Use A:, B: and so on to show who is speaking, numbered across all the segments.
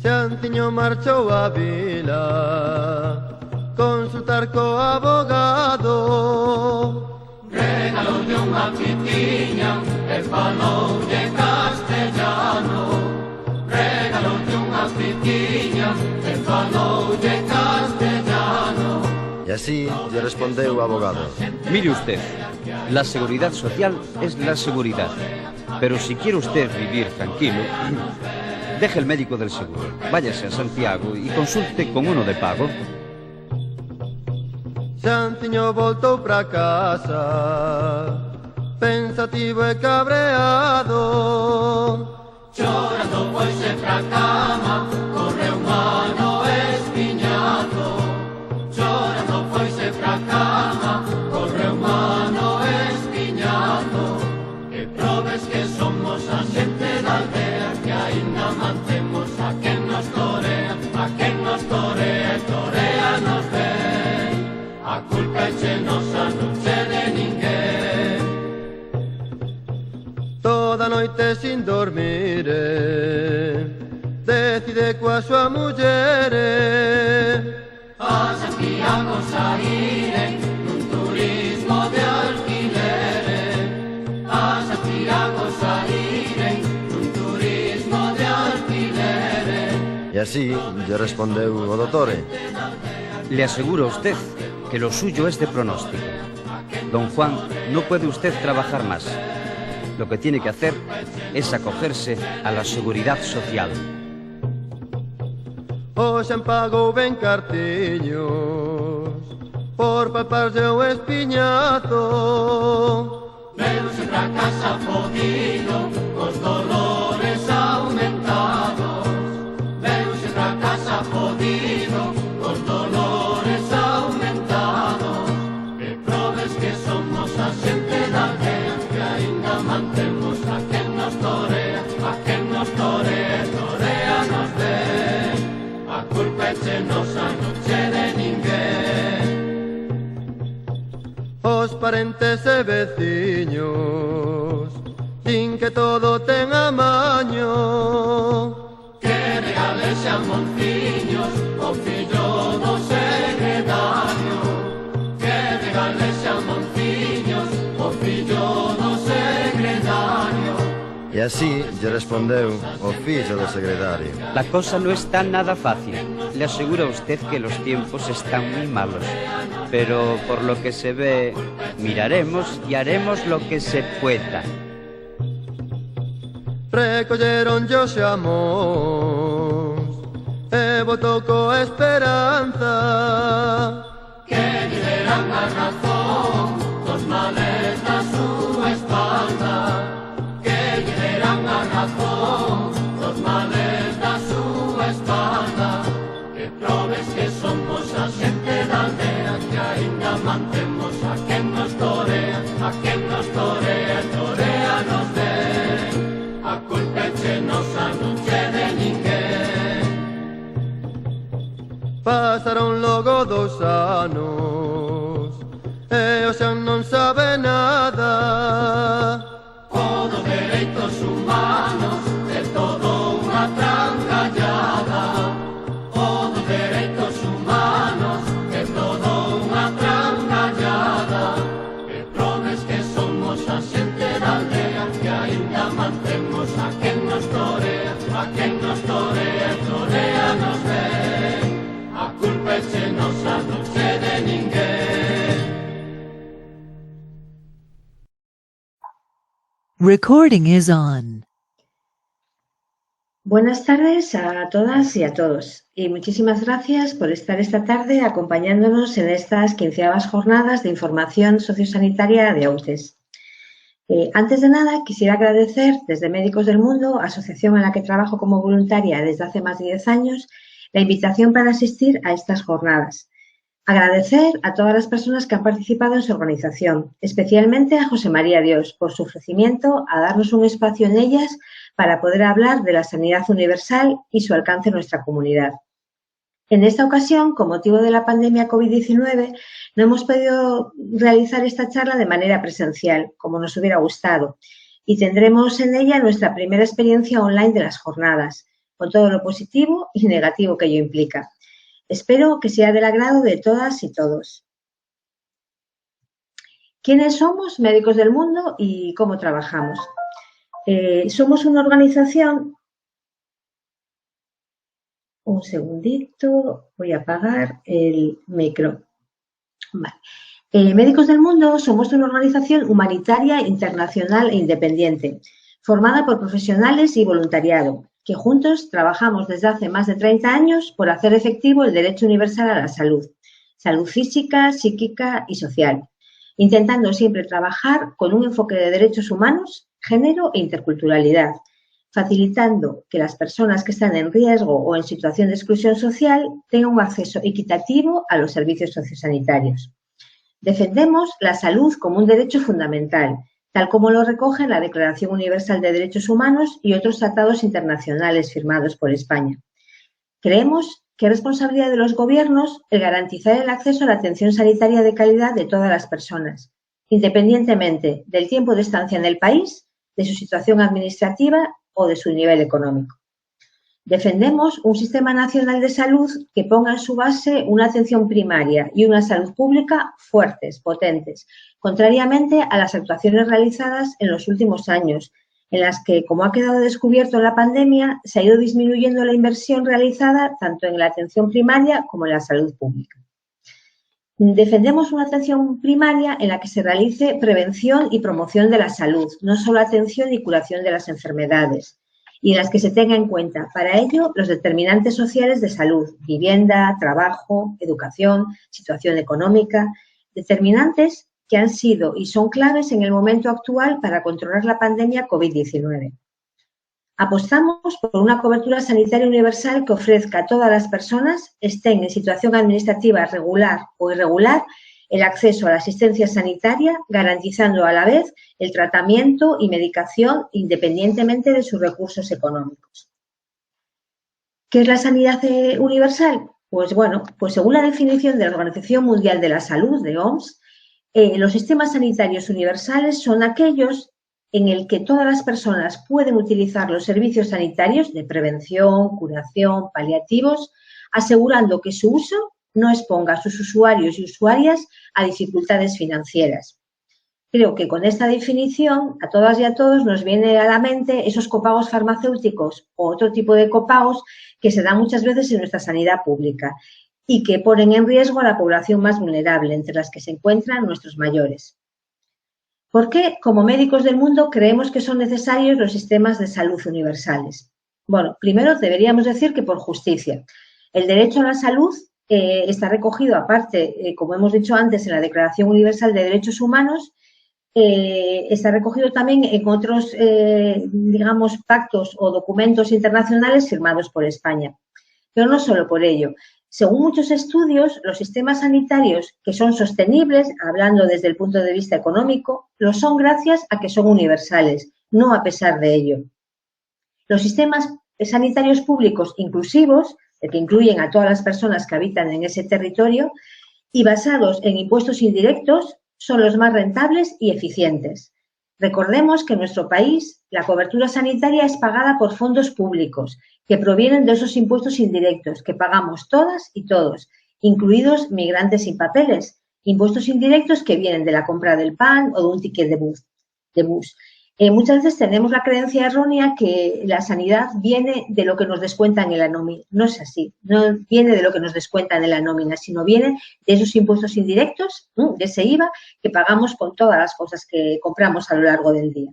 A: Xantiño marchou a vila consultar co abogado.
B: Regaloulle unha pitiña e faloulle castellano. Regaloulle unha pitiña e faloulle castellano.
A: Y así le respondeu o abogado.
C: Mire usted, la seguridad social es la seguridad. Pero si quiere usted vivir tranquilo, deje el médico del seguro, váyase a Santiago y consulte con uno de pago.
A: Xantiño voltou pra casa, pensativo e cabreado.
B: Chorando foise pra cama, correu mano espiñado. Chorando foise pra cama, correu mano espiñado. E probes que somos a xente da aldea, que aínda mantemos a quen nos torea, a quen nos torea e torea nos ven. A culpa é che nosa, non che de ninguén.
A: Toda noite sin dormir, decide coa súa muller.
B: A Santiago saíren nun turismo de alquiler. A Santiago saíren nun turismo de alquiler.
A: Y así le respondeu o dottore.
C: Le aseguro a usted que lo suyo es de pronóstico. Don Juan, no puede usted trabajar más. Lo que tiene que hacer es acogerse a la seguridad social.
A: Hoxe pagou ben cartiños por palparse o espiñazo.
B: Veuse pra casa podido, cos dolores aumentados. Veuse pra casa podido, cos dolores aumentados. E probes que somos a xente da aldea, que aínda mantemos a quen nos torea, a quen nos torea, torea nos ven. A culpa é che nosa, non che de ninguén.
A: Os parentes e veciños din que todo ten amaño.
B: Que regales a monciños o fillo do secretario. Que regales a monciños o fillo do secretario.
A: Y así le respondeu o fillo do secretario.
C: La cosa no está nada fácil. Le aseguro a usted que los tiempos están muy malos. Pero por lo que se ve, miraremos y haremos lo que se pueda.
A: Recolleron yo xamos e votou coa esperanza.
B: Que lle deran a razón dos males da súa espalda. Que lle deran a razón dos males da súa espalda. Que probes que somos a xente da aldea, que aínda mantemos a quen nos torea, a quen nos torea, torea nos ven. A culpa é che nosa, non che de ninguén.
A: Pasaron logo 2 anos e o xa non sabe nada.
B: O dos dereitos humanos é todo unha trancallada. O dos dereitos humanos é todo unha trancallada. E probes que somos a xente da aldea, que aínda mantemos a quen nos torea, a quen nos torea, torea nos ven. A culpa é che nosa, non che de ninguén.
D: Recording is on.
E: Buenas tardes a todas y a todos y muchísimas gracias por estar esta tarde acompañándonos en estas 15ª jornadas de información sociosanitaria de AUCES. Antes de nada, quisiera agradecer desde Médicos del Mundo, asociación en la que trabajo como voluntaria desde hace más de 10 años, la invitación para asistir a estas jornadas. Agradecer a todas las personas que han participado en su organización, especialmente a José María Dios por su ofrecimiento a darnos un espacio en ellas para poder hablar de la sanidad universal y su alcance en nuestra comunidad. En esta ocasión, con motivo de la pandemia COVID-19, no hemos podido realizar esta charla de manera presencial, como nos hubiera gustado, y tendremos en ella nuestra primera experiencia online de las jornadas, con todo lo positivo y negativo que ello implica. Espero que sea del agrado de todas y todos. ¿Quiénes somos Médicos del Mundo y cómo trabajamos? Somos una organización... Un segundito, voy a apagar el micro. Vale. Médicos del Mundo somos una organización humanitaria, internacional e independiente, formada por profesionales y voluntariado, que juntos trabajamos desde hace más de 30 años por hacer efectivo el derecho universal a la salud, salud física, psíquica y social, intentando siempre trabajar con un enfoque de derechos humanos, género e interculturalidad, facilitando que las personas que están en riesgo o en situación de exclusión social tengan un acceso equitativo a los servicios sociosanitarios. Defendemos la salud como un derecho fundamental, tal como lo recoge la Declaración Universal de Derechos Humanos y otros tratados internacionales firmados por España. Creemos que es responsabilidad de los gobiernos el garantizar el acceso a la atención sanitaria de calidad de todas las personas, independientemente del tiempo de estancia en el país, de su situación administrativa o de su nivel económico. Defendemos un sistema nacional de salud que ponga en su base una atención primaria y una salud pública fuertes, potentes, contrariamente a las actuaciones realizadas en los últimos años, en las que, como ha quedado descubierto en la pandemia, se ha ido disminuyendo la inversión realizada tanto en la atención primaria como en la salud pública. Defendemos una atención primaria en la que se realice prevención y promoción de la salud, no solo atención y curación de las enfermedades, y en las que se tenga en cuenta para ello los determinantes sociales de salud, vivienda, trabajo, educación, situación económica, determinantes que han sido y son claves en el momento actual para controlar la pandemia COVID-19. Apostamos por una cobertura sanitaria universal que ofrezca a todas las personas, estén en situación administrativa regular o irregular, el acceso a la asistencia sanitaria, garantizando a la vez el tratamiento y medicación independientemente de sus recursos económicos. ¿Qué es la sanidad universal? Pues bueno, pues según la definición de la Organización Mundial de la Salud, de OMS, los sistemas sanitarios universales son aquellos en el que todas las personas pueden utilizar los servicios sanitarios de prevención, curación, paliativos, asegurando que su uso no exponga a sus usuarios y usuarias a dificultades financieras. Creo que con esta definición, a todas y a todos nos viene a la mente esos copagos farmacéuticos o otro tipo de copagos que se dan muchas veces en nuestra sanidad pública y que ponen en riesgo a la población más vulnerable, entre las que se encuentran nuestros mayores. ¿Por qué, como Médicos del Mundo, creemos que son necesarios los sistemas de salud universales? Bueno, primero deberíamos decir que por justicia. El derecho a la salud está recogido, aparte, como hemos dicho antes, en la Declaración Universal de Derechos Humanos, está recogido también en otros, digamos, pactos o documentos internacionales firmados por España. Pero no solo por ello. Según muchos estudios, los sistemas sanitarios que son sostenibles, hablando desde el punto de vista económico, lo son gracias a que son universales, no a pesar de ello. Los sistemas sanitarios públicos inclusivos, que incluyen a todas las personas que habitan en ese territorio, y basados en impuestos indirectos, son los más rentables y eficientes. Recordemos que en nuestro país la cobertura sanitaria es pagada por fondos públicos que provienen de esos impuestos indirectos que pagamos todas y todos, incluidos migrantes sin papeles, impuestos indirectos que vienen de la compra del pan o de un ticket de bus. Muchas veces tenemos la creencia errónea que la sanidad viene de lo que nos descuentan en la nómina. No es así, no viene de lo que nos descuentan en la nómina, sino viene de esos impuestos indirectos, de ese IVA que pagamos con todas las cosas que compramos a lo largo del día.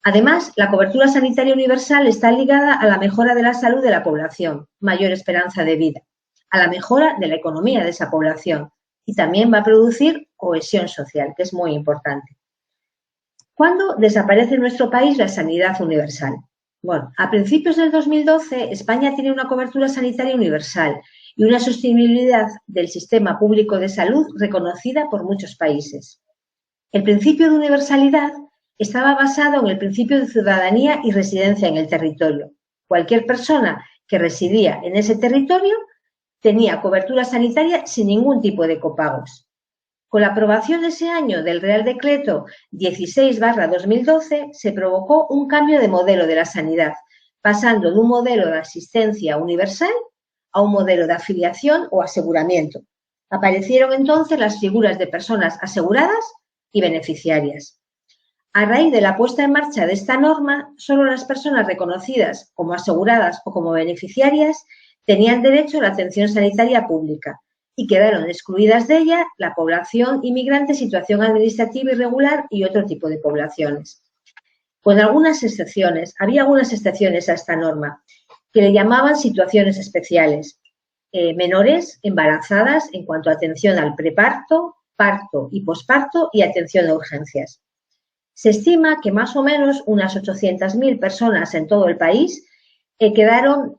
E: Además, la cobertura sanitaria universal está ligada a la mejora de la salud de la población, mayor esperanza de vida, a la mejora de la economía de esa población y también va a producir cohesión social, que es muy importante. ¿Cuándo desaparece en nuestro país la sanidad universal? Bueno, a principios del 2012 España tiene una cobertura sanitaria universal y una sostenibilidad del sistema público de salud reconocida por muchos países. El principio de universalidad estaba basado en el principio de ciudadanía y residencia en el territorio. Cualquier persona que residía en ese territorio tenía cobertura sanitaria sin ningún tipo de copagos. Con la aprobación ese año del Real Decreto 16/2012 se provocó un cambio de modelo de la sanidad, pasando de un modelo de asistencia universal a un modelo de afiliación o aseguramiento. Aparecieron entonces las figuras de personas aseguradas y beneficiarias. A raíz de la puesta en marcha de esta norma, solo las personas reconocidas como aseguradas o como beneficiarias tenían derecho a la atención sanitaria pública y quedaron excluidas de ella la población inmigrante en situación administrativa irregular y otro tipo de poblaciones. Con algunas excepciones, había algunas excepciones a esta norma que le llamaban situaciones especiales. Menores embarazadas en cuanto a atención al preparto, parto y posparto y atención a urgencias. Se estima que más o menos unas 800.000 personas en todo el país quedaron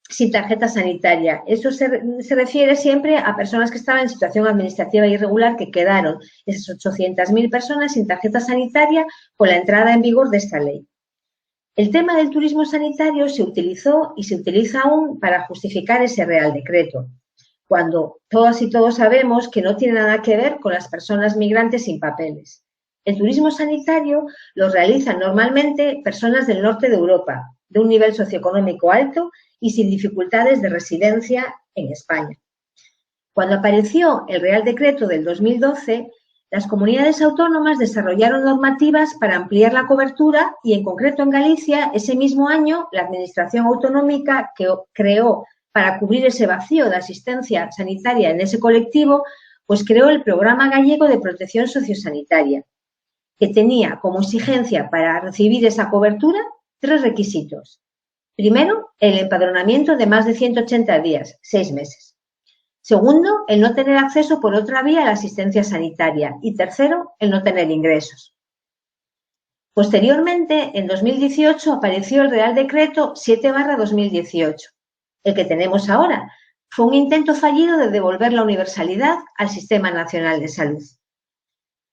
E: sin tarjeta sanitaria. Eso se refiere siempre a personas que estaban en situación administrativa irregular, que quedaron esas 800.000 personas sin tarjeta sanitaria con la entrada en vigor de esta ley. El tema del turismo sanitario se utilizó y se utiliza aún para justificar ese Real Decreto, cuando todas y todos sabemos que no tiene nada que ver con las personas migrantes sin papeles. El turismo sanitario lo realizan normalmente personas del norte de Europa, de un nivel socioeconómico alto y sin dificultades de residencia en España. Cuando apareció el Real Decreto del 2012, las comunidades autónomas desarrollaron normativas para ampliar la cobertura y, en concreto en Galicia, ese mismo año, la Administración Autonómica que creó para cubrir ese vacío de asistencia sanitaria en ese colectivo, pues creó el Programa Gallego de Protección Sociosanitaria, que tenía como exigencia para recibir esa cobertura 3 requisitos. Primero, el empadronamiento de más de 180 días, 6 meses. Segundo, el no tener acceso por otra vía a la asistencia sanitaria. Y tercero, el no tener ingresos. Posteriormente, en 2018, apareció el Real Decreto 7/2018, el que tenemos ahora. Fue un intento fallido de devolver la universalidad al Sistema Nacional de Salud.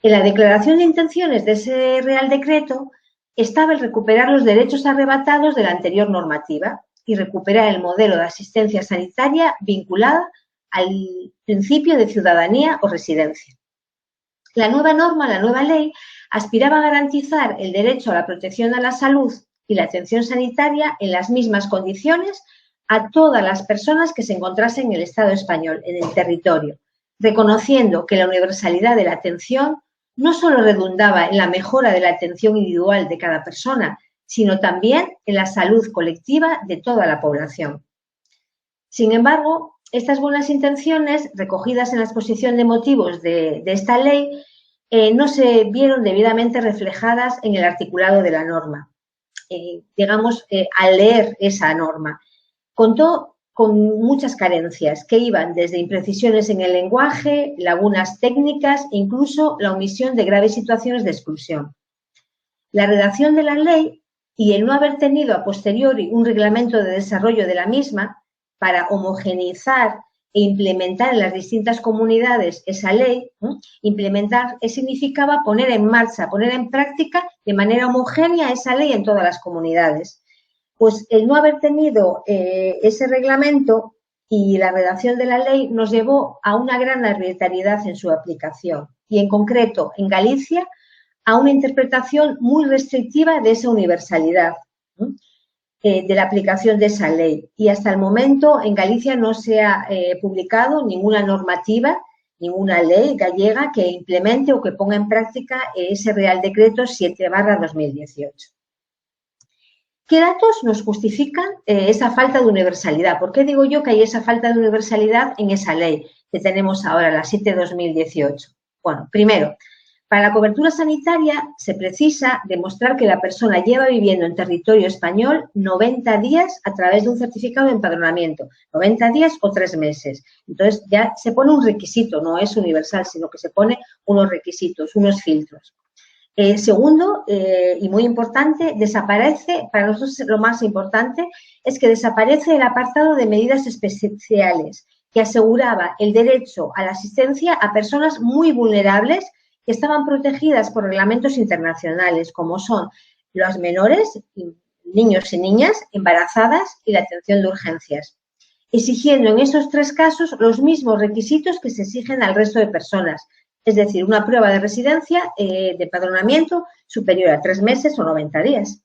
E: En la declaración de intenciones de ese Real Decreto estaba el recuperar los derechos arrebatados de la anterior normativa y recuperar el modelo de asistencia sanitaria vinculada al principio de ciudadanía o residencia. La nueva norma, la nueva ley, aspiraba a garantizar el derecho a la protección a la salud y la atención sanitaria en las mismas condiciones a todas las personas que se encontrasen en el Estado español, en el territorio, reconociendo que la universalidad de la atención no solo redundaba en la mejora de la atención individual de cada persona, sino también en la salud colectiva de toda la población. Sin embargo, estas buenas intenciones, recogidas en la exposición de motivos de esta ley, no se vieron debidamente reflejadas en el articulado de la norma. Al leer esa norma, contó con muchas carencias que iban desde imprecisiones en el lenguaje, lagunas técnicas e incluso la omisión de graves situaciones de exclusión. La redacción de la ley y el no haber tenido a posteriori un reglamento de desarrollo de la misma para homogeneizar e implementar en las distintas comunidades esa ley, implementar significaba poner en marcha, poner en práctica de manera homogénea esa ley en todas las comunidades. Pues el no haber tenido ese reglamento y la redacción de la ley nos llevó a una gran arbitrariedad en su aplicación y, en concreto, en Galicia, a una interpretación muy restrictiva de esa universalidad, de la aplicación de esa ley. Y hasta el momento en Galicia no se ha publicado ninguna normativa, ninguna ley gallega que implemente o que ponga en práctica ese Real Decreto 7/2018. ¿Qué datos nos justifican esa falta de universalidad? ¿Por qué digo yo que hay esa falta de universalidad en esa ley que tenemos ahora, la 7/2018? Bueno, primero, para la cobertura sanitaria se precisa demostrar que la persona lleva viviendo en territorio español 90 días a través de un certificado de empadronamiento, 90 días o 3 meses. Entonces ya se pone un requisito, no es universal, sino que se pone unos requisitos, unos filtros. Segundo, y muy importante, desaparece, para nosotros lo más importante, es que desaparece el apartado de medidas especiales que aseguraba el derecho a la asistencia a personas muy vulnerables que estaban protegidas por reglamentos internacionales, como son los menores, niños y niñas, embarazadas y la atención de urgencias, exigiendo en esos 3 casos los mismos requisitos que se exigen al resto de personas, es decir, una prueba de residencia de empadronamiento superior a 3 meses o 90 días.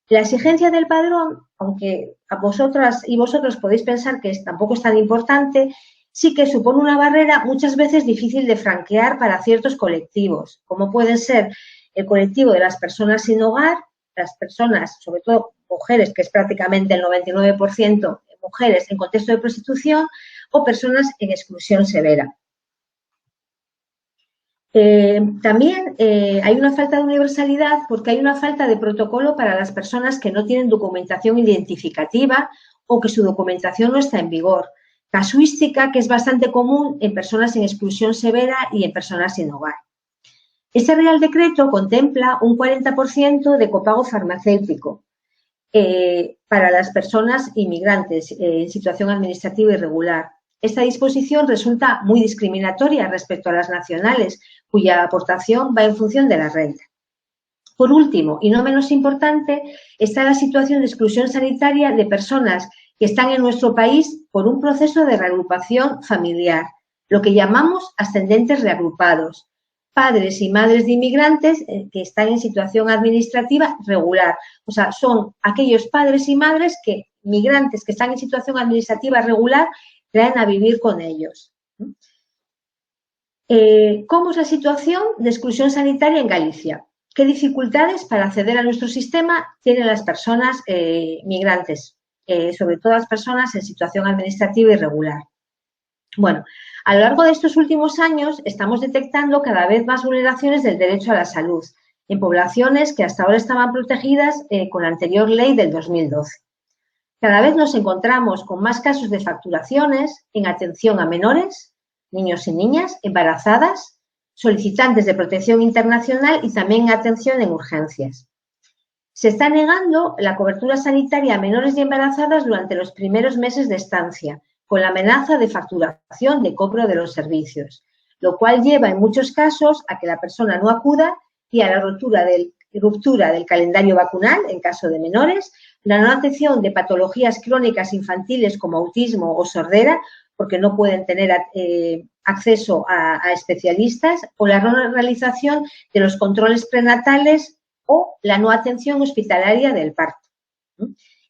E: La exigencia del padrón, aunque a vosotras y vosotros podéis pensar que tampoco es tan importante, sí que supone una barrera muchas veces difícil de franquear para ciertos colectivos, como pueden ser el colectivo de las personas sin hogar, las personas, sobre todo mujeres, que es prácticamente el 99% mujeres en contexto de prostitución, o personas en exclusión severa. También hay una falta de universalidad porque hay una falta de protocolo para las personas que no tienen documentación identificativa o que su documentación no está en vigor. Casuística que es bastante común en personas en exclusión severa y en personas sin hogar. Ese Real Decreto contempla un 40% de copago farmacéutico para las personas inmigrantes en situación administrativa irregular. Esta disposición resulta muy discriminatoria respecto a las nacionales, cuya aportación va en función de la renta. Por último, y no menos importante, está la situación de exclusión sanitaria de personas que están en nuestro país por un proceso de reagrupación familiar, lo que llamamos ascendentes reagrupados, padres y madres de inmigrantes que están en situación administrativa regular. O sea, son aquellos padres y madres que, migrantes que están en situación administrativa regular, traen a vivir con ellos. ¿Cómo es la situación de exclusión sanitaria en Galicia? ¿Qué dificultades para acceder a nuestro sistema tienen las personas migrantes? Sobre todo las personas en situación administrativa irregular. Bueno, a lo largo de estos últimos años estamos detectando cada vez más vulneraciones del derecho a la salud en poblaciones que hasta ahora estaban protegidas con la anterior ley del 2012. Cada vez nos encontramos con más casos de facturaciones en atención a menores, niños y niñas, embarazadas, solicitantes de protección internacional y también en atención en urgencias. Se está negando la cobertura sanitaria a menores y embarazadas durante los primeros meses de estancia, con la amenaza de facturación de cobro de los servicios, lo cual lleva en muchos casos a que la persona no acuda y a la ruptura del calendario vacunal en caso de menores, la no atención de patologías crónicas infantiles como autismo o sordera, porque no pueden tener acceso a especialistas, o la no realización de los controles prenatales o la no atención hospitalaria del parto.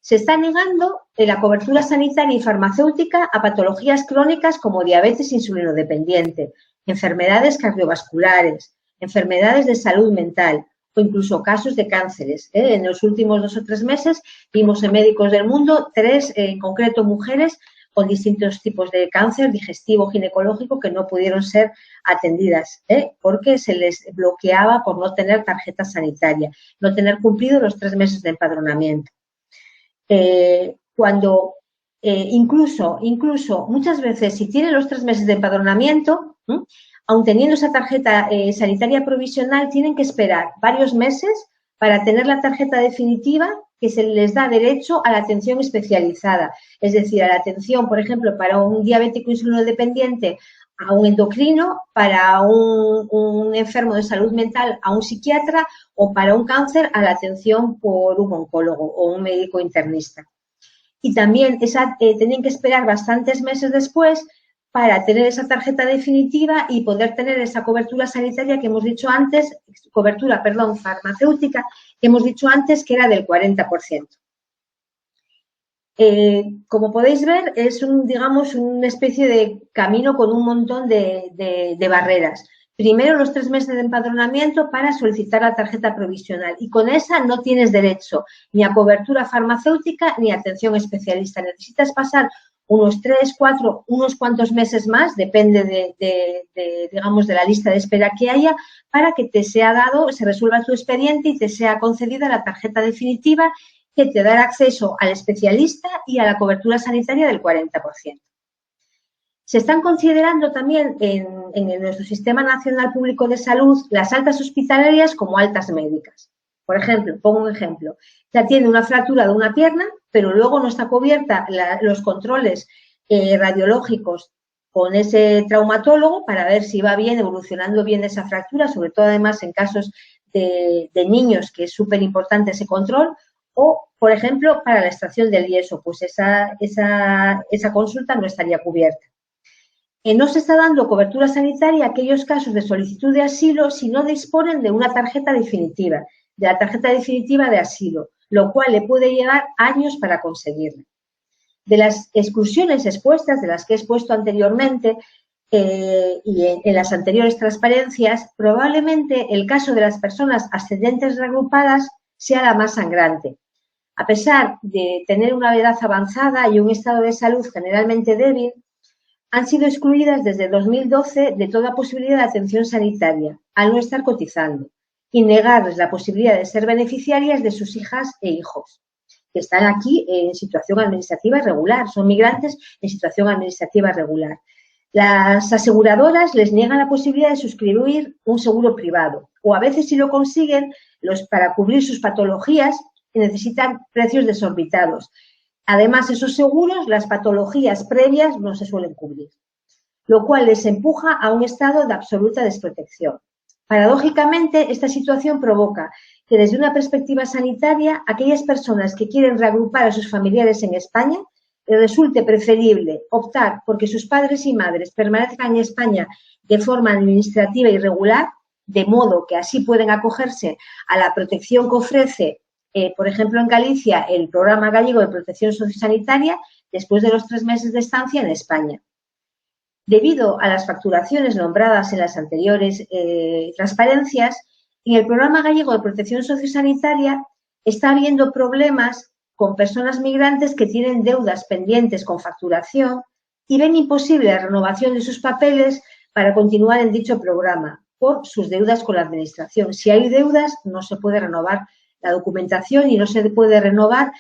E: Se está negando la cobertura sanitaria y farmacéutica a patologías crónicas como diabetes insulinodependiente, enfermedades cardiovasculares, enfermedades de salud mental o incluso casos de cánceres. En los últimos 2 o 3 meses vimos en Médicos del Mundo 3, en concreto mujeres, con distintos tipos de cáncer digestivo, ginecológico, que no pudieron ser atendidas, porque se les bloqueaba por no tener tarjeta sanitaria, no tener cumplido los 3 meses de empadronamiento. Cuando incluso muchas veces si tienen los 3 meses de empadronamiento, aun teniendo esa tarjeta sanitaria provisional, tienen que esperar varios meses para tener la tarjeta definitiva que se les da derecho a la atención especializada, es decir, a la atención, por ejemplo, para un diabético insulinodependiente, a un endocrino, para un enfermo de salud mental, a un psiquiatra, o para un cáncer, a la atención por un oncólogo o un médico internista. Y también tienen que esperar bastantes meses después para tener esa tarjeta definitiva y poder tener esa cobertura sanitaria que hemos dicho antes, farmacéutica, que hemos dicho antes que era del 40%. Como podéis ver, es una especie de camino con un montón de barreras. Primero, los 3 meses de empadronamiento para solicitar la tarjeta provisional, y con esa no tienes derecho ni a cobertura farmacéutica ni a atención especialista. Necesitas pasar unos 3, 4, unos cuantos meses más, depende de la lista de espera que haya, para que te sea dado, se resuelva tu expediente y te sea concedida la tarjeta definitiva que te dará acceso al especialista y a la cobertura sanitaria del 40%. Se están considerando también en nuestro Sistema Nacional Público de Salud las altas hospitalarias como altas médicas. Por ejemplo, pongo un ejemplo, ya tiene una fractura de una pierna, pero luego no está cubierta los controles radiológicos con ese traumatólogo para ver si va bien, evolucionando bien esa fractura, sobre todo además en casos de niños, que es súper importante ese control, o, por ejemplo, para la extracción del yeso, pues esa consulta no estaría cubierta. No se está dando cobertura sanitaria a aquellos casos de solicitud de asilo si no disponen de una tarjeta definitiva, de la tarjeta definitiva de asilo, lo cual le puede llevar años para conseguirla. De las exclusiones expuestas, de las que he expuesto anteriormente y en las anteriores transparencias, probablemente el caso de las personas ascendentes reagrupadas sea la más sangrante. A pesar de tener una edad avanzada y un estado de salud generalmente débil, han sido excluidas desde 2012 de toda posibilidad de atención sanitaria, al no estar cotizando, y negarles la posibilidad de ser beneficiarias de sus hijas e hijos, que están aquí en situación administrativa irregular, son migrantes en situación administrativa irregular. Las aseguradoras les niegan la posibilidad de suscribir un seguro privado, o a veces si lo consiguen, para cubrir sus patologías, necesitan precios desorbitados. Además, esos seguros, las patologías previas no se suelen cubrir, lo cual les empuja a un estado de absoluta desprotección. Paradójicamente, esta situación provoca que desde una perspectiva sanitaria, aquellas personas que quieren reagrupar a sus familiares en España, les resulte preferible optar porque sus padres y madres permanezcan en España de forma administrativa y regular, de modo que así pueden acogerse a la protección que ofrece, por ejemplo, en Galicia, el Programa Gallego de Protección Sociosanitaria, después de los 3 meses de estancia en España. Debido a las facturaciones nombradas en las anteriores transparencias, en el Programa Gallego de Protección Sociosanitaria está habiendo problemas con personas migrantes que tienen deudas pendientes con facturación y ven imposible la renovación de sus papeles para continuar en dicho programa por sus deudas con la Administración. Si hay deudas, no se puede renovar la documentación y no se puede renovar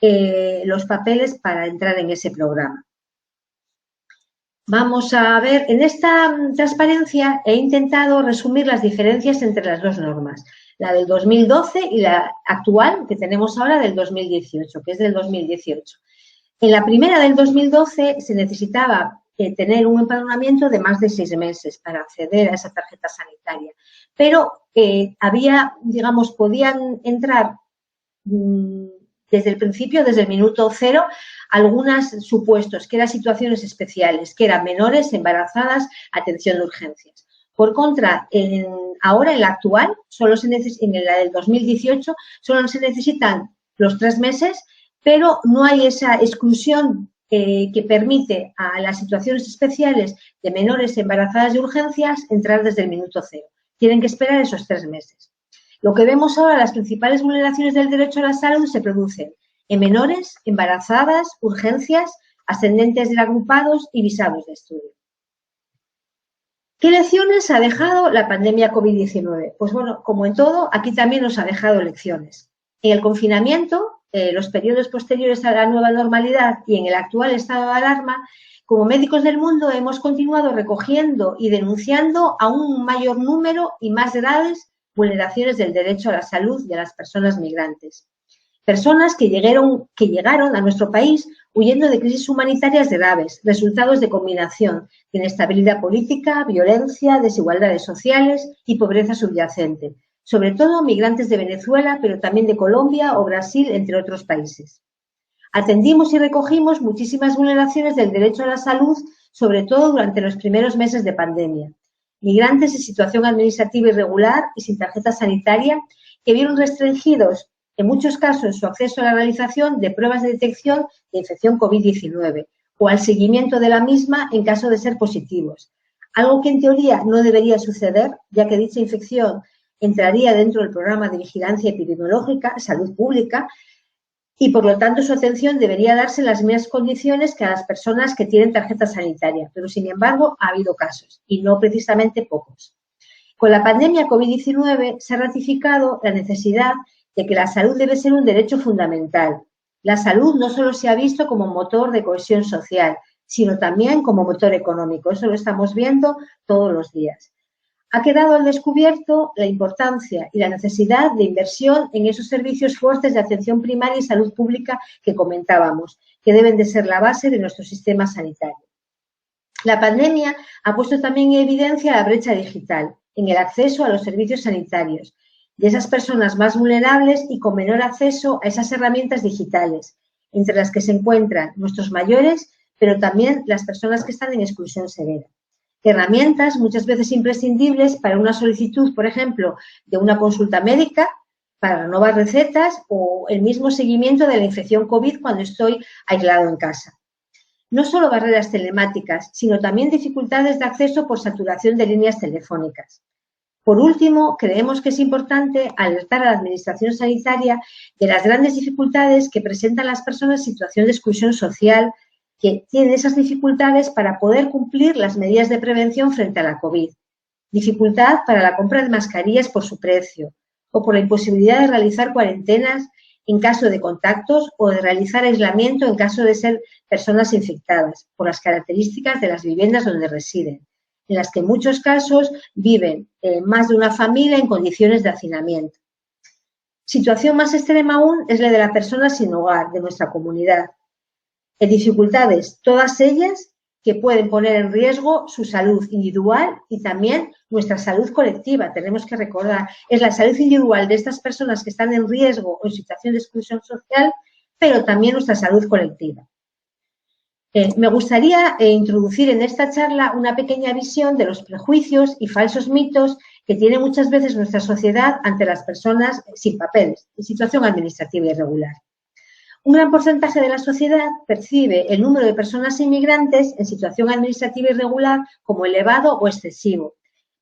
E: los papeles para entrar en ese programa. Vamos a ver, en esta transparencia he intentado resumir las diferencias entre las dos normas, la del 2012 y la actual que tenemos ahora del 2018, que es del 2018. En la primera del 2012 se necesitaba tener un empadronamiento de más de 6 meses para acceder a esa tarjeta sanitaria, pero había, digamos, podían entrar desde el principio, desde el minuto cero, algunos supuestos, que eran situaciones especiales, que eran menores, embarazadas, atención de urgencias. Por contra, ahora en la actual, en la del 2018, solo se necesitan los 3 meses, pero no hay esa exclusión que permite a las situaciones especiales de menores embarazadas de urgencias entrar desde el minuto cero. Tienen que esperar esos 3 meses. Lo que vemos ahora, las principales vulneraciones del derecho a la salud se producen en menores, embarazadas, urgencias, ascendentes de agrupados y visados de estudio. ¿Qué lecciones ha dejado la pandemia COVID-19? Pues bueno, como en todo, aquí también nos ha dejado lecciones. En el confinamiento, los periodos posteriores a la nueva normalidad y en el actual estado de alarma, como médicos del mundo hemos continuado recogiendo y denunciando a un mayor número y más graves vulneraciones del derecho a la salud de las personas migrantes. Personas que llegaron a nuestro país huyendo de crisis humanitarias graves, resultados de combinación de inestabilidad política, violencia, desigualdades sociales y pobreza subyacente. Sobre todo migrantes de Venezuela, pero también de Colombia o Brasil, entre otros países. Atendimos y recogimos muchísimas vulneraciones del derecho a la salud, sobre todo durante los primeros meses de pandemia. Migrantes en situación administrativa irregular y sin tarjeta sanitaria que vieron restringidos, en muchos casos, su acceso a la realización de pruebas de detección de infección COVID-19 o al seguimiento de la misma en caso de ser positivos. Algo que en teoría no debería suceder, ya que dicha infección entraría dentro del programa de vigilancia epidemiológica, salud pública, y por lo tanto su atención debería darse en las mismas condiciones que a las personas que tienen tarjeta sanitaria, pero sin embargo ha habido casos, y no precisamente pocos. Con la pandemia COVID-19 se ha ratificado la necesidad de que la salud debe ser un derecho fundamental. La salud no solo se ha visto como motor de cohesión social, sino también como motor económico. Eso lo estamos viendo todos los días. Ha quedado al descubierto la importancia y la necesidad de inversión en esos servicios fuertes de atención primaria y salud pública que comentábamos, que deben de ser la base de nuestro sistema sanitario. La pandemia ha puesto también en evidencia la brecha digital en el acceso a los servicios sanitarios de esas personas más vulnerables y con menor acceso a esas herramientas digitales, entre las que se encuentran nuestros mayores, pero también las personas que están en exclusión severa. Herramientas muchas veces imprescindibles para una solicitud, por ejemplo, de una consulta médica, para renovar recetas o el mismo seguimiento de la infección COVID cuando estoy aislado en casa. No solo barreras telemáticas, sino también dificultades de acceso por saturación de líneas telefónicas. Por último, creemos que es importante alertar a la Administración Sanitaria de las grandes dificultades que presentan las personas en situación de exclusión social, que tienen esas dificultades para poder cumplir las medidas de prevención frente a la COVID. Dificultad para la compra de mascarillas por su precio o por la imposibilidad de realizar cuarentenas en caso de contactos o de realizar aislamiento en caso de ser personas infectadas por las características de las viviendas donde residen, en las que en muchos casos viven más de una familia en condiciones de hacinamiento. Situación más extrema aún es la de la persona sin hogar de nuestra comunidad. Dificultades, todas ellas que pueden poner en riesgo su salud individual y también nuestra salud colectiva. Tenemos que recordar, es la salud individual de estas personas que están en riesgo o en situación de exclusión social, pero también nuestra salud colectiva. Me gustaría introducir en esta charla una pequeña visión de los prejuicios y falsos mitos que tiene muchas veces nuestra sociedad ante las personas sin papeles, en situación administrativa irregular. Un gran porcentaje de la sociedad percibe el número de personas inmigrantes en situación administrativa irregular como elevado o excesivo,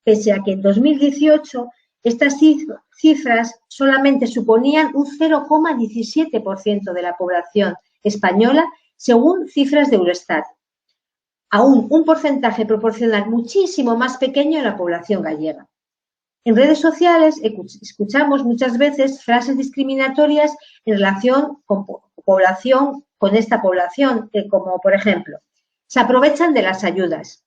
E: pese a que en 2018 estas cifras solamente suponían un 0,17% de la población española, según cifras de Eurostat. Aún un porcentaje proporcional muchísimo más pequeño en la población gallega. En redes sociales escuchamos muchas veces frases discriminatorias en relación con esta población, como por ejemplo, se aprovechan de las ayudas.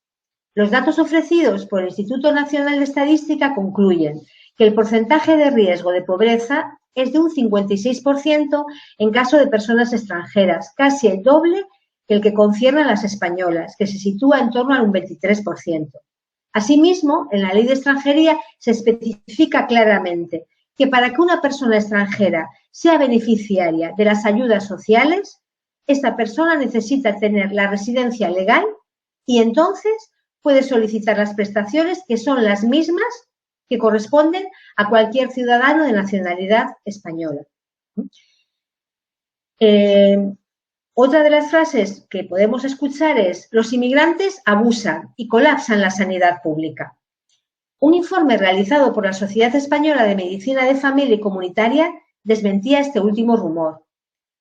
E: Los datos ofrecidos por el Instituto Nacional de Estadística concluyen que el porcentaje de riesgo de pobreza es de un 56% en caso de personas extranjeras, casi el doble que el que concierne a las españolas, que se sitúa en torno a un 23%. Asimismo, en la Ley de Extranjería se especifica claramente que para que una persona extranjera sea beneficiaria de las ayudas sociales, esta persona necesita tener la residencia legal y entonces puede solicitar las prestaciones que son las mismas que corresponden a cualquier ciudadano de nacionalidad española. Otra de las frases que podemos escuchar es: los inmigrantes abusan y colapsan la sanidad pública. Un informe realizado por la Sociedad Española de Medicina de Familia y Comunitaria desmentía este último rumor.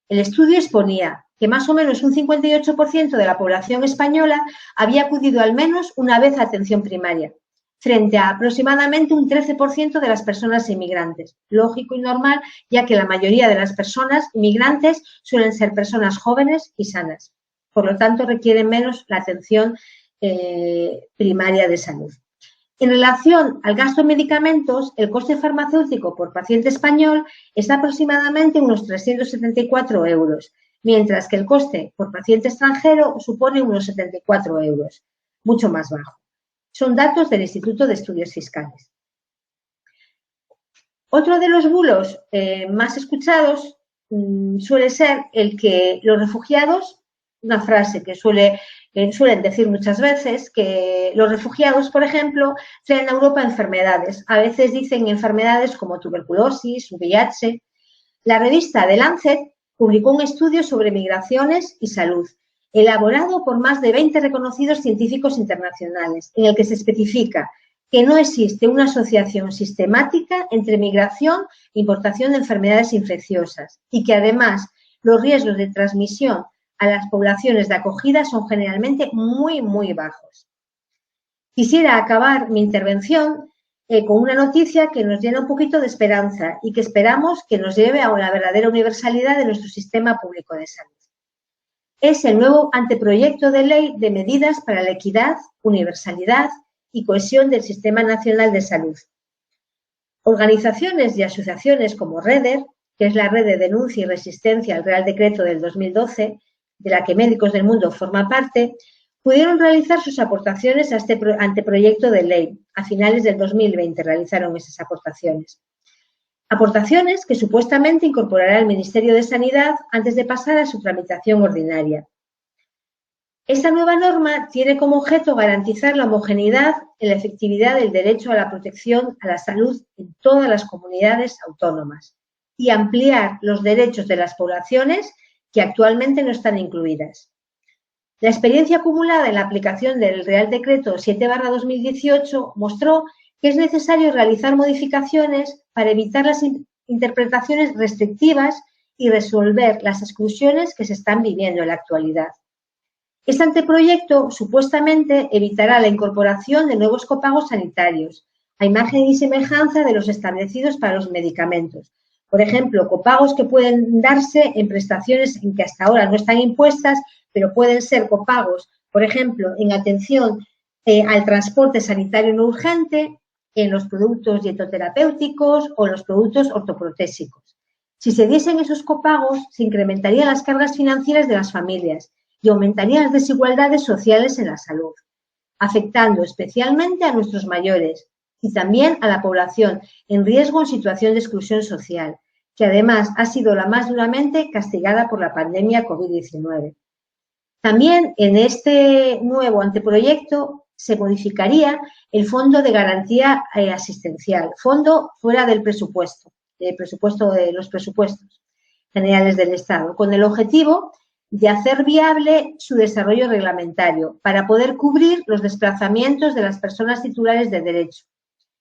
E: El estudio exponía que más o menos un 58% de la población española había acudido al menos una vez a atención primaria, frente a aproximadamente un 13% de las personas inmigrantes. Lógico y normal, ya que la mayoría de las personas inmigrantes suelen ser personas jóvenes y sanas. Por lo tanto, requieren menos la atención primaria de salud. En relación al gasto en medicamentos, el coste farmacéutico por paciente español está aproximadamente unos 374 euros, mientras que el coste por paciente extranjero supone unos 74 euros, mucho más bajo. Son datos del Instituto de Estudios Fiscales. Otro de los bulos más escuchados suele ser el que los refugiados, una frase que suelen decir muchas veces, que los refugiados, por ejemplo, traen a Europa enfermedades. A veces dicen enfermedades como tuberculosis, VIH. La revista The Lancet publicó un estudio sobre migraciones y salud, elaborado por más de 20 reconocidos científicos internacionales, en el que se especifica que no existe una asociación sistemática entre migración e importación de enfermedades infecciosas y que además los riesgos de transmisión a las poblaciones de acogida son generalmente muy, muy bajos. Quisiera acabar mi intervención con una noticia que nos llena un poquito de esperanza y que esperamos que nos lleve a la verdadera universalidad de nuestro sistema público de salud. Es el nuevo anteproyecto de ley de medidas para la equidad, universalidad y cohesión del Sistema Nacional de Salud. Organizaciones y asociaciones como REDER, que es la Red de Denuncia y Resistencia al Real Decreto del 2012, de la que Médicos del Mundo forma parte, pudieron realizar sus aportaciones a este anteproyecto de ley. A finales del 2020 realizaron esas aportaciones. Aportaciones que supuestamente incorporará el Ministerio de Sanidad antes de pasar a su tramitación ordinaria. Esta nueva norma tiene como objeto garantizar la homogeneidad y la efectividad del derecho a la protección a la salud en todas las comunidades autónomas, y ampliar los derechos de las poblaciones que actualmente no están incluidas. La experiencia acumulada en la aplicación del Real Decreto 7/2018 mostró que es necesario realizar modificaciones para evitar las interpretaciones restrictivas y resolver las exclusiones que se están viviendo en la actualidad. Este anteproyecto supuestamente evitará la incorporación de nuevos copagos sanitarios, a imagen y semejanza de los establecidos para los medicamentos. Por ejemplo, copagos que pueden darse en prestaciones en que hasta ahora no están impuestas, pero pueden ser copagos, por ejemplo, en atención al transporte sanitario no urgente, en los productos dietoterapéuticos o en los productos ortoprotésicos. Si se diesen esos copagos, se incrementarían las cargas financieras de las familias y aumentarían las desigualdades sociales en la salud, afectando especialmente a nuestros mayores y también a la población en riesgo en situación de exclusión social, que además ha sido la más duramente castigada por la pandemia COVID-19. También en este nuevo anteproyecto se modificaría el Fondo de Garantía Asistencial, fondo fuera del presupuesto de los presupuestos generales del Estado, con el objetivo de hacer viable su desarrollo reglamentario para poder cubrir los desplazamientos de las personas titulares de derecho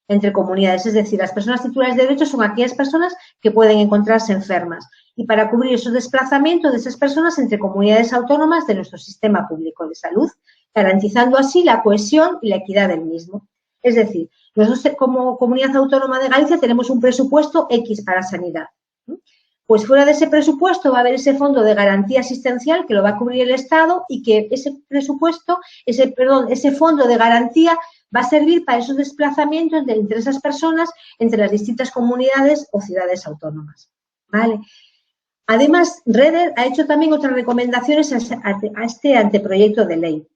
E: entre comunidades. Es decir, las personas titulares de derecho son aquellas personas que pueden encontrarse enfermas y para cubrir esos desplazamientos de esas personas entre comunidades autónomas de nuestro sistema público de salud, garantizando así la cohesión y la equidad del mismo. Es decir, nosotros como Comunidad Autónoma de Galicia tenemos un presupuesto X para sanidad. Pues fuera de ese presupuesto va a haber ese fondo de garantía asistencial que lo va a cubrir el Estado y que ese fondo de garantía va a servir para esos desplazamientos entre esas personas, entre las distintas comunidades o ciudades autónomas. ¿Vale? Además, Reder ha hecho también otras recomendaciones a este anteproyecto de ley,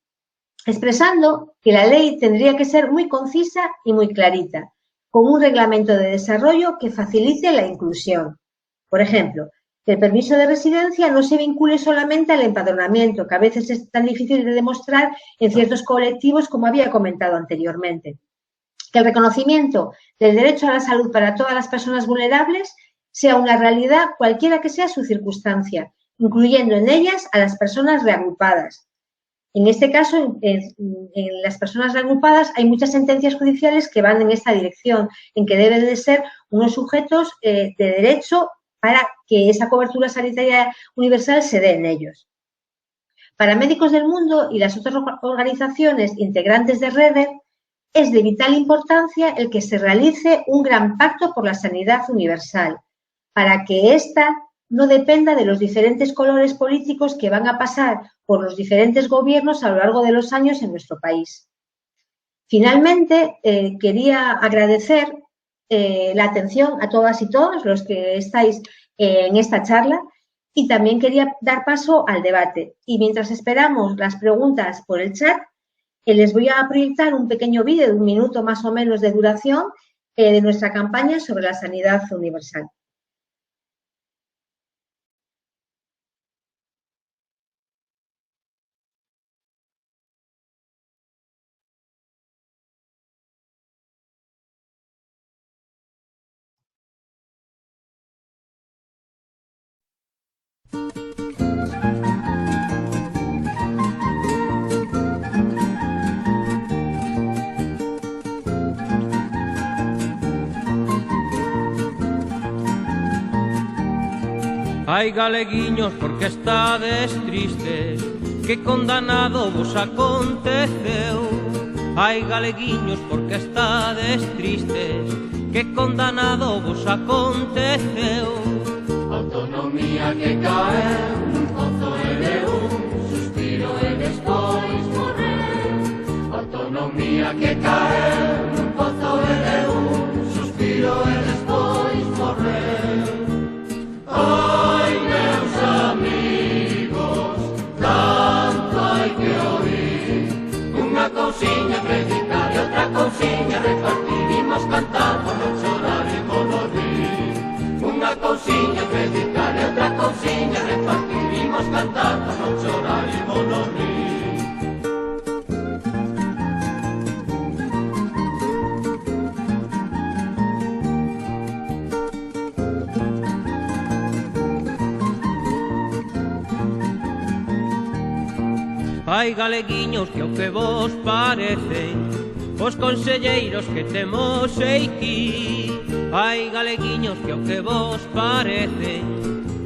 E: expresando que la ley tendría que ser muy concisa y muy clarita, con un reglamento de desarrollo que facilite la inclusión. Por ejemplo, que el permiso de residencia no se vincule solamente al empadronamiento, que a veces es tan difícil de demostrar en ciertos colectivos como había comentado anteriormente. Que el reconocimiento del derecho a la salud para todas las personas vulnerables sea una realidad cualquiera que sea su circunstancia, incluyendo en ellas a las personas reagrupadas. En este caso, en las personas reagrupadas hay muchas sentencias judiciales que van en esta dirección, en que deben de ser unos sujetos de derecho para que esa cobertura sanitaria universal se dé en ellos. Para Médicos del Mundo y las otras organizaciones integrantes de Reder, es de vital importancia el que se realice un gran pacto por la sanidad universal, para que ésta no dependa de los diferentes colores políticos que van a pasar por los diferentes gobiernos a lo largo de los años en nuestro país. Finalmente, quería agradecer la atención a todas y todos los que estáis en esta charla y también quería dar paso al debate. Y mientras esperamos las preguntas por el chat, les voy a proyectar un pequeño vídeo de 1 minuto más o menos de duración de nuestra campaña sobre la sanidad universal.
F: Ai, galeguiños, porque estades tristes, que condanado vos aconteceu. Ai, galeguiños, porque estades tristes, que condanado vos aconteceu.
B: Autonomía que caeu nun pozo e de un suspiro e despois morreu. Autonomía que caeu nun pozo e de un suspiro e despois morreu. Ai, meus amigos, tanto hai que oír. Unha cousiña predicar e outra cousiña repartir. Imos cantar, non chorar, imos non rir. Unha cousiña predicar e outra cousiña repartir. Imos cantar, non chorar, imos non rir.
F: Hai galeguiños que ao que vos parece os conselleiros que temos aquí. Hai galeguiños que ao que vos parece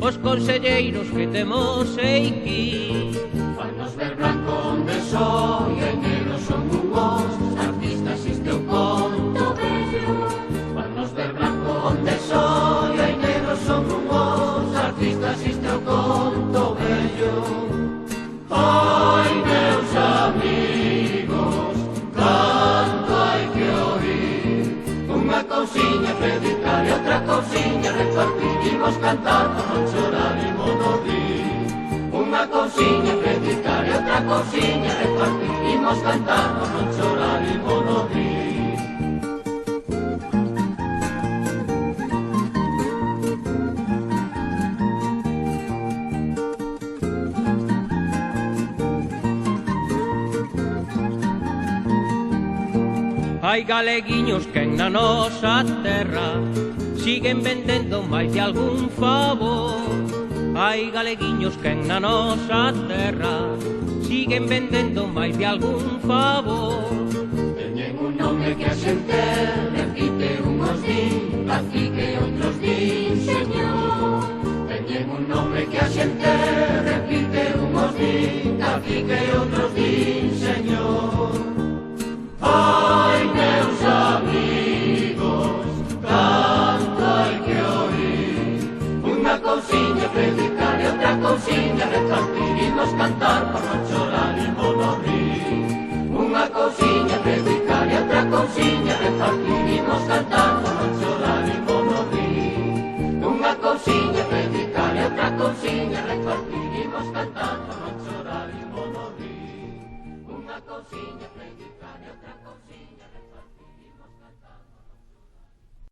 F: os conselleiros que temos aquí.
B: Fanos ver branco onde soy e negro son unhos artistas este o conto bello. Fanos ver branco onde soy e negro son unhos artistas este o conto bello. Ai, meus amigos, canto hai que oír. Unha cousiña predicar e outra cousiña repartir. Imos cantar por non chorar, imos no rir. Unha cousiña predicar e outra cousiña repartir. Imos cantar por non chorar, imos no rir.
F: Hai galeguiños que na nosa terra siguen vendendo máis de algún favor. Hai galeguiños que na nosa terra siguen vendendo máis de algún favor.
B: Teñen un nome que a xente repite, unhos din cacique e outros din señor. Teñen un nome que a xente repite, unhos din cacique e outros din señor. Ai, meus amigos, canto hai que oír. Unha cousiña predicar e outra cousiña repartir. Imos cantar por non chorar, imos no rir. Unha cousiña predicar e outra cousiña repartir. Imos cantar por non chorar, imos no rir. Unha cousiña predicar e outra cousiña repartir. Imos cantar por non chorar, imos no rir. Unha cousiña predicar e outra cousiña repartir.